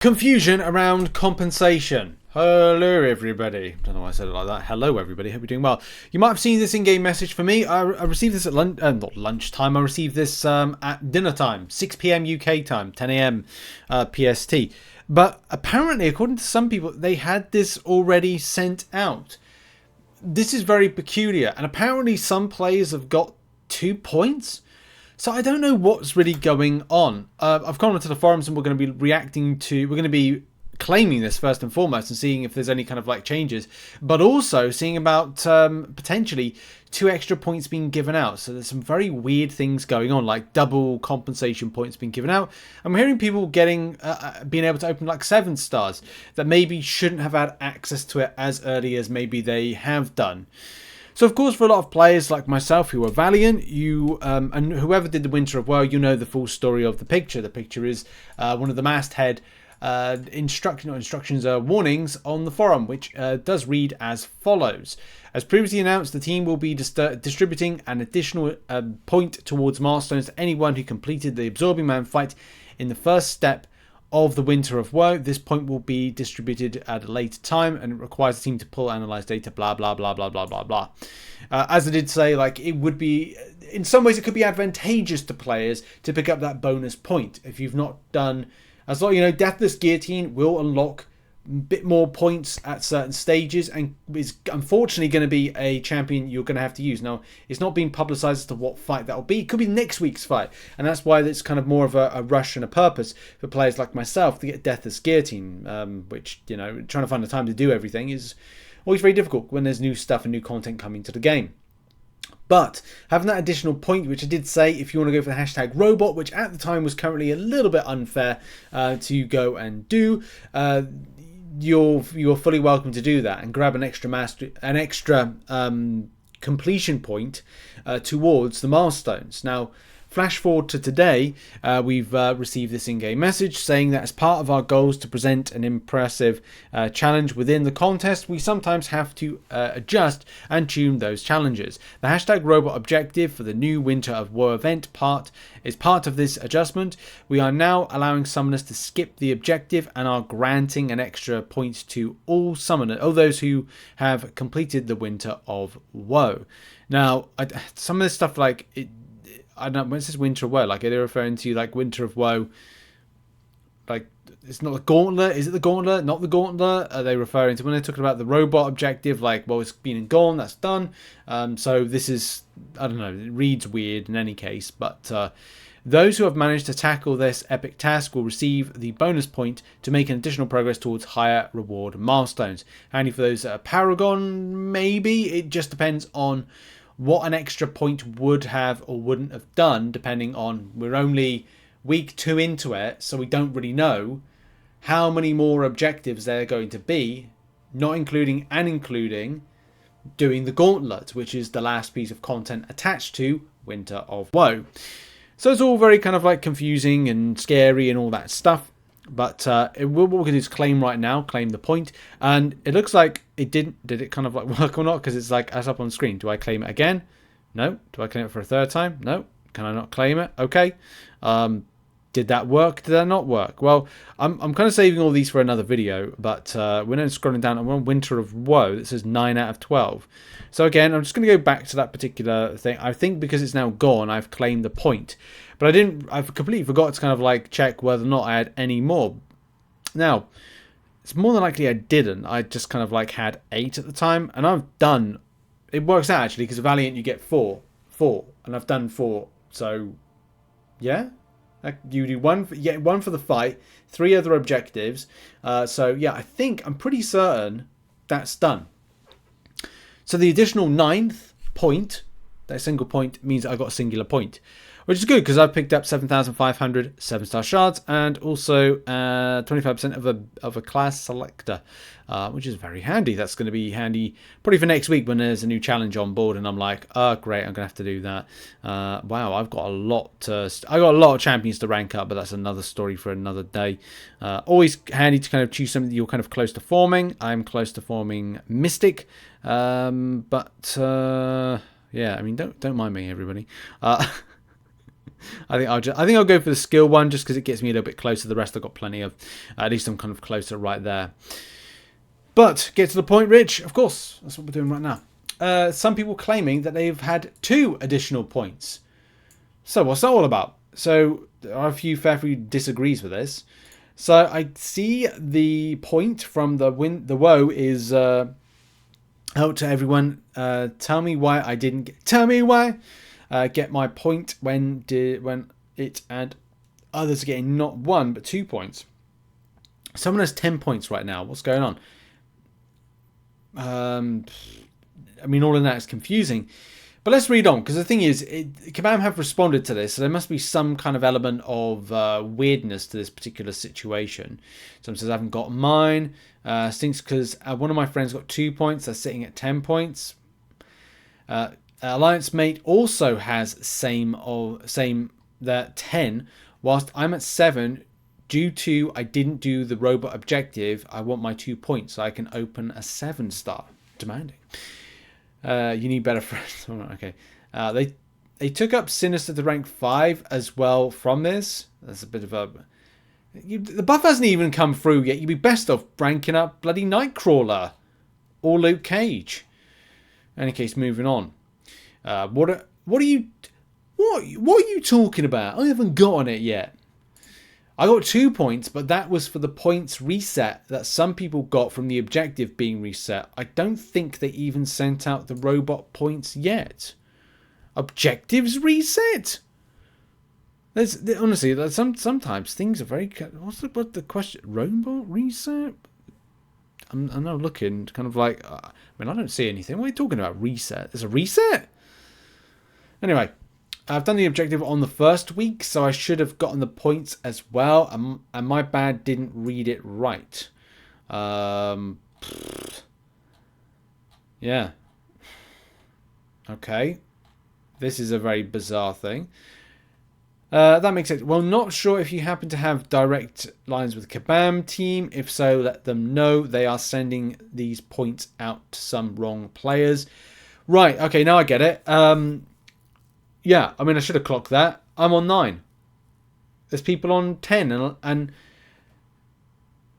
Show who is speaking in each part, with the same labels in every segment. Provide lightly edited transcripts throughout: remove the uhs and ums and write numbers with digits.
Speaker 1: Confusion around compensation. Hello everybody. Don't know why I said it like that. Hello everybody. Hope you're doing well. You might have seen this in-game message for me. I received this at not lunchtime. I received this at dinner time, 6 p.m. UK time, 10 a.m. PST. But apparently, according to some people, they had this already sent out. This is very peculiar, and apparently some players have got 2 points. So I don't know what's really going on. I've gone onto the forums and we're going to be we're going to be claiming this first and foremost and seeing if there's any kind of like changes, but also seeing about potentially 2 extra points being given out. So there's some very weird things going on, like double compensation points being given out. I'm hearing people being able to open like 7 stars that maybe shouldn't have had access to it as early as maybe they have done. So, of course, for a lot of players like myself who are Valiant, you and whoever did the Winter of Woe, you know the full story of the picture. The picture is one of the masthead warnings on the forum, which does read as follows. As previously announced, the team will be distributing an additional point towards milestones to anyone who completed the Absorbing Man fight in the first step of the Winter of Woe. This point will be distributed at a later time, and it requires the team to pull, analyze data, blah blah blah blah blah blah blah. As I did say, like, it would be, in some ways it could be advantageous to players to pick up that bonus point if you've not done, as long, you know, Deathless Guillotine will unlock a bit more points at certain stages, and is unfortunately going to be a champion you're going to have to use. Now, it's not being publicized as to what fight that will be. It could be next week's fight, and that's why it's kind of more of a rush and a purpose for players like myself to get Deathless Guillotine, which, you know, trying to find the time to do everything is always very difficult when there's new stuff and new content coming to the game. But having that additional point, which I did say, if you want to go for the hashtag robot, which at the time was currently a little bit unfair to go and do, you're fully welcome to do that and grab an extra completion point towards the milestones. Now, flash forward to today, we've received this in-game message saying that as part of our goals to present an impressive challenge within the contest, we sometimes have to adjust and tune those challenges. The hashtag robot objective for the new Winter of Woe event is part of this adjustment. We are now allowing summoners to skip the objective and are granting an extra point to all those who have completed the Winter of Woe. Now, some of this stuff, like, I don't know, when it says Winter of Woe, like, are they referring to like Winter of Woe, like, it's not the Gauntlet? Is it the Gauntlet? Not the Gauntlet? Are they referring to when they're talking about the robot objective, like, well, it's been and gone, that's done. So this is, I don't know, it reads weird in any case, but those who have managed to tackle this epic task will receive the bonus point to make an additional progress towards higher reward milestones. Handy for those that are Paragon, maybe. It just depends on what an extra point would have or wouldn't have done, depending on, we're only week 2 into it, so we don't really know how many more objectives there are going to be, not including and including doing the Gauntlet, which is the last piece of content attached to Winter of Woe. So it's all very kind of like confusing and scary and all that stuff. But what we're going to do is claim right now, claim the point, and it looks like it did it kind of like work or not, because it's like, as up on screen. Do I claim it again? No. Do I claim it for a third time? No. Can I not claim it? Okay. Did that work? Did that not work? Well, I'm kind of saving all these for another video, but we're now scrolling down and we're on Winter of Woe. That says 9 out of 12. So again, I'm just going to go back to that particular thing. I think because it's now gone, I've claimed the point. But I've completely forgot to kind of like check whether or not I had any more. Now, it's more than likely I didn't. I just kind of like had 8 at the time, and I've done, it works out actually, because Valiant you get 4, and I've done 4. So yeah, you do one for the fight, 3 other objectives. So yeah, I'm pretty certain that's done. So the additional 9th point, that single point, means I got a singular point, which is good because I've picked up 7,500 7-star shards and also 25% of a class selector, which is very handy. That's going to be handy probably for next week when there's a new challenge on board, and I'm like, oh great, I'm going to have to do that. Wow, I've got a lot of champions to rank up, but that's another story for another day. Always handy to kind of choose something that you're kind of close to forming. I'm close to forming Mystic, but yeah, I mean, don't mind me, everybody. I think I'll go for the skill one just because it gets me a little bit closer. The rest I've got plenty of. At least I'm kind of closer right there. But get to the point, Rich. Of course, that's what we're doing right now. Some people claiming that they've had 2 additional points. So what's that all about? So there are a few fair few disagrees with this. So I see the point from the woe is out to everyone. Tell me why I didn't get. Tell me why. Get my point when it and others are getting not 1 but 2 points. Someone has 10 points right now. What's going on? I mean, all of that is confusing. But let's read on, because the thing is, Kabam have responded to this, so there must be some kind of element of weirdness to this particular situation. Someone says, I haven't got mine. Stinks because one of my friends got 2 points. They're sitting at 10 points. Alliance Mate also has same that 10, whilst I'm at 7. Due to I didn't do the robot objective, I want my 2 points so I can open a 7-star. Demanding. You need better friends. Okay. They took up Sinister to rank 5 as well from this. That's a bit of a... the buff hasn't even come through yet. You'd be best off ranking up bloody Nightcrawler or Luke Cage. In any case, moving on. What are you talking about? I haven't gotten it yet. I got 2 points, but that was for the points reset that some people got from the objective being reset. I don't think they even sent out the robot points yet. Objectives reset? Honestly, sometimes things are very... What's the question? Robot reset? I'm now looking kind of like... I don't see anything. What are you talking about? Reset? There's a reset? Anyway... I've done the objective on the first week, so I should have gotten the points as well. And my bad, didn't read it right. Yeah. Okay. This is a very bizarre thing. That makes sense. Well, not sure if you happen to have direct lines with the Kabam team. If so, let them know. They are sending these points out to some wrong players. Right. Okay, now I get it. Yeah, I should have clocked that. I'm on 9. There's people on 10, and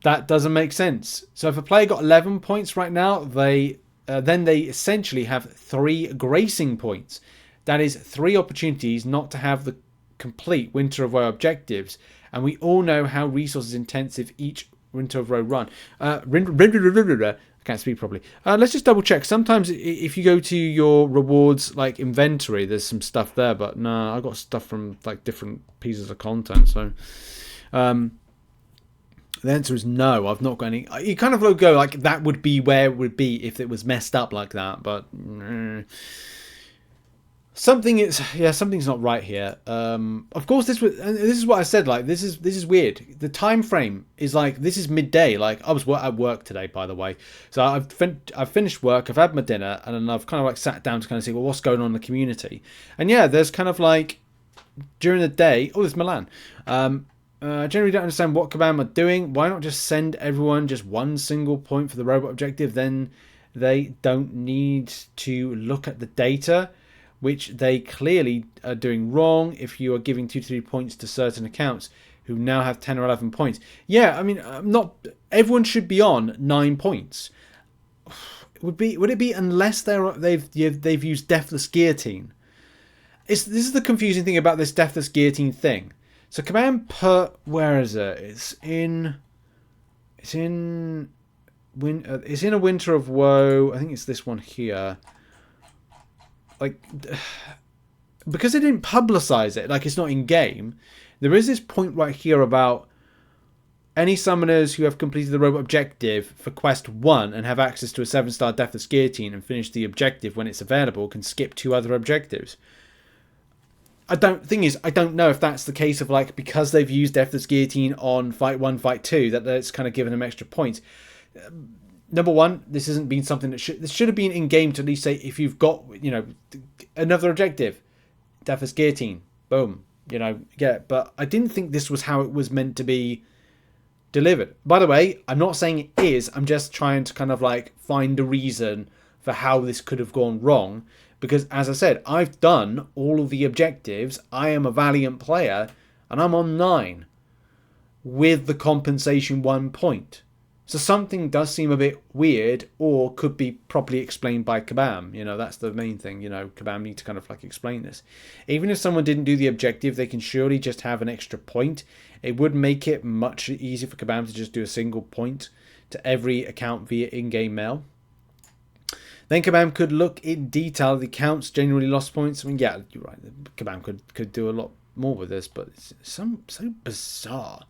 Speaker 1: that doesn't make sense. So if a player got 11 points right now, then they essentially have 3 gracing points. That is 3 opportunities not to have the complete Winter of Woe objectives. And we all know how resources intensive each Winter of Woe run. I can't speak properly. Let's just double check. Sometimes if you go to your rewards like inventory, there's some stuff there, but no, I got stuff from like different pieces of content. So the answer is no. I've not got any. You kind of go like that would be where it would be if it was messed up like that, but something's not right here. Of course, this is what I said. Like this is weird. The time frame is like this is midday. Like I was at work today, by the way. So I've finished work. I've had my dinner, and then I've kind of like sat down to kind of see what's going on in the community. And yeah, there's kind of like during the day. Oh, there's Milan. I generally don't understand what Kabam are doing. Why not just send everyone just 1 single point for the robot objective? Then they don't need to look at the data, which they clearly are doing wrong if you are giving 2 to 3 points to certain accounts who now have 10 or 11 points. Yeah, not everyone should be on 9 points. Would it be unless they've used Deathless Guillotine? This is the confusing thing about this Deathless Guillotine thing. So Kabam put, where is it? It's in a Winter of Woe. I think it's this one here. Like, because they didn't publicize it, like it's not in game, there is this point right here about any summoners who have completed the robot objective for quest 1 and have access to a 7-star Deathless Guillotine and finish the objective when it's available can skip 2 other objectives. I don't know if that's the case of like because they've used Deathless Guillotine on fight 1, fight 2 that it's kind of given them extra points. Number one, this hasn't been something that should have been in game to at least say if you've got another objective, Deathless Guillotine, boom, get it. But I didn't think this was how it was meant to be delivered. By the way, I'm not saying it is. I'm just trying to kind of like find a reason for how this could have gone wrong, Because, as I said, I've done all of the objectives. I am a valiant player, and I'm on 9 with the compensation 1 point. So something does seem a bit weird, or could be properly explained by Kabam. You know, that's the main thing. You know, Kabam need to kind of like explain this. Even if someone didn't do the objective, they can surely just have an extra point. It would make it much easier for Kabam to just do a single point to every account via in-game mail. Then Kabam could look in detail at the accounts generally lost points. I mean, yeah, you're right. Kabam could do a lot more with this, but it's so bizarre.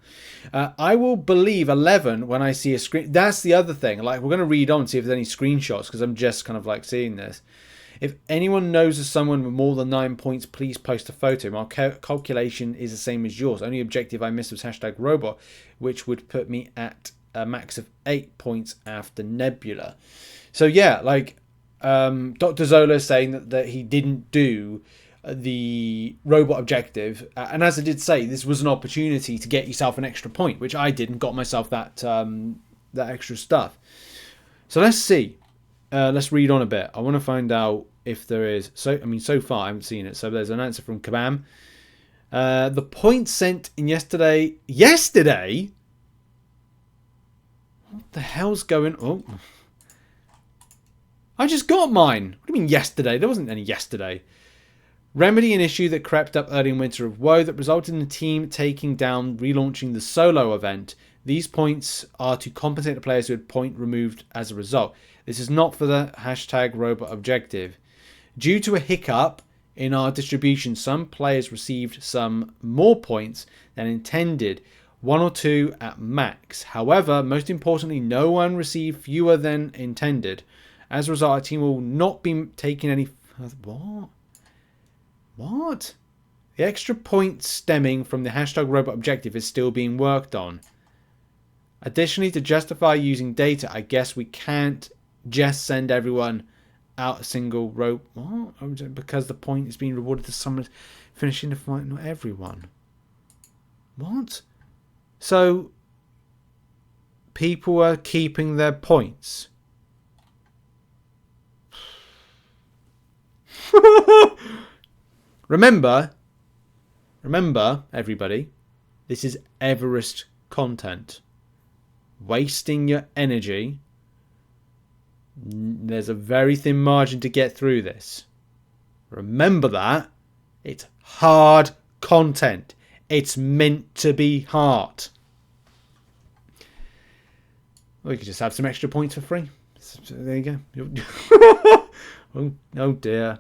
Speaker 1: I will believe 11 when I see a screen. That's the other thing. Like, we're going to read on, see if there's any screenshots, because I'm just kind of like seeing this. If anyone knows of someone with more than 9 points, please post a photo. My calculation is the same as yours. Only objective I missed was hashtag robot, which would put me at a max of 8 points after Nebula. So yeah, like Dr. Zola is saying that he didn't do the robot objective, and as I did say, this was an opportunity to get yourself an extra point, which I did and got myself that that extra stuff. So let's see. Let's read on a bit. I want to find out if there is. So far I haven't seen it. So there's an answer from Kabam. The points sent in yesterday. Yesterday? What the hell's going on? Oh. I just got mine. What do you mean yesterday? There wasn't any yesterday. Remedy an issue that crept up early in Winter of Woe that resulted in the team taking down relaunching the solo event. These points are to compensate the players who had point removed as a result. This is not for the hashtag robot objective. Due to a hiccup in our distribution, some players received some more points than intended, 1 or 2 at max. However, most importantly, no one received fewer than intended. As a result, our team will not be taking any... What? The extra points stemming from the hashtag robot objective is still being worked on. Additionally, to justify using data, I guess we can't just send everyone out a single rope. What? Because the point is being rewarded to someone finishing the fight, not everyone. What? So, people are keeping their points. Remember, everybody, this is Everest content. Wasting your energy. There's a very thin margin to get through this. Remember that. It's hard content. It's meant to be hard. We could just have some extra points for free. There you go. Oh dear.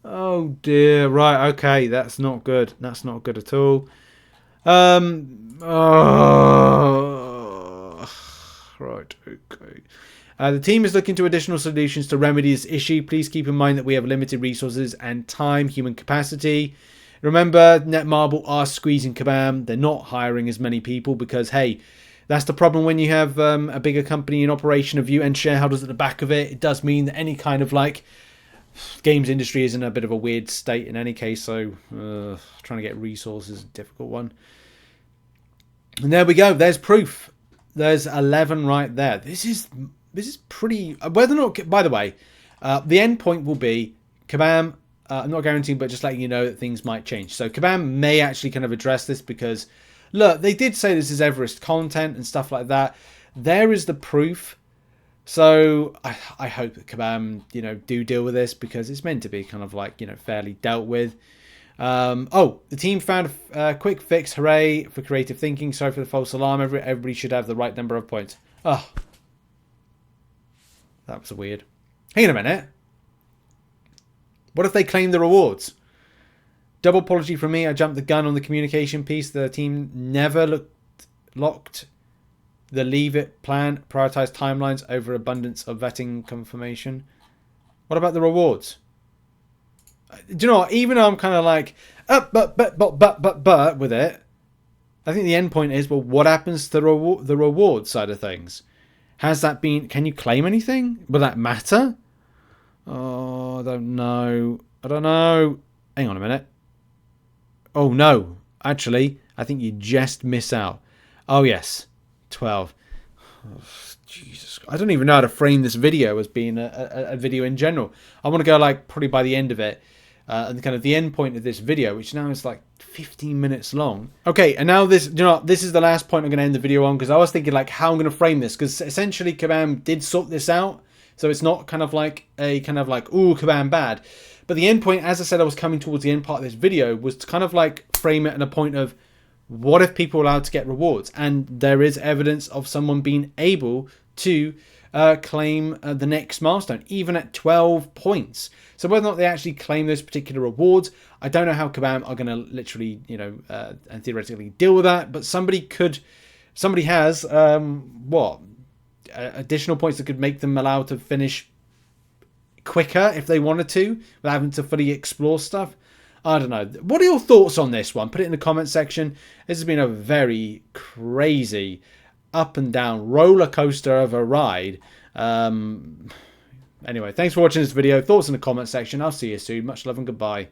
Speaker 1: Oh dear. Right, okay. That's not good. That's not good at all. Right, okay. The team is looking to additional solutions to remedy this issue. Please keep in mind that we have limited resources and time, human capacity. Remember, Netmarble are squeezing Kabam. They're not hiring as many people because, hey, that's the problem when you have a bigger company in operation of you and shareholders at the back of it. It does mean that any kind of like games industry is in a bit of a weird state in any case. So trying to get resources is a difficult one. And there we go. There's proof. There's 11 right there. This is pretty... Whether or not... By the way, the end point will be Kabam... I'm not guaranteeing, but just letting you know that things might change. So Kabam may actually kind of address this because... Look, they did say this is Everest content and stuff like that. There is the proof. So I hope that Kabam, do deal with this because it's meant to be kind of like, fairly dealt with. The team found a quick fix. Hooray for creative thinking. Sorry for the false alarm. Everybody should have the right number of points. Oh, that was weird. Hang on a minute. What if they claim the rewards? Double apology from me. I jumped the gun on the communication piece. The team never locked the leave it plan. Prioritize timelines over abundance of vetting confirmation. What about the rewards? Do you know what? Even though I'm kind of like, but with it, I think the end point is, well, what happens to the reward side of things? Has that been... Can you claim anything? Will that matter? Oh, I don't know. Hang on a minute. Oh, no. Actually, I think you just miss out. Oh, yes. 12. Jesus, I don't even know how to frame this video as being a video in general. I want to go like probably by the end of it, and kind of the end point of this video, which now is like 15 minutes long. Okay, and now this, this is the last point I'm going to end the video on, because I was thinking like how I'm going to frame this, because essentially Kabam did sort this out, so it's not kind of like a kind of like, ooh, Kabam bad. But the end point, as I said, I was coming towards the end part of this video, was to kind of like frame it at a point of, what if people are allowed to get rewards? And there is evidence of someone being able to claim the next milestone, even at 12 points. So whether or not they actually claim those particular rewards, I don't know how Kabam are going to literally, and theoretically deal with that. But somebody has, additional points that could make them allowed to finish quicker if they wanted to, without having to fully explore stuff. I don't know. What are your thoughts on this one? Put it in the comment section. This has been a very crazy up and down roller coaster of a ride. Anyway, thanks for watching this video. Thoughts in the comment section. I'll see you soon. Much love and goodbye.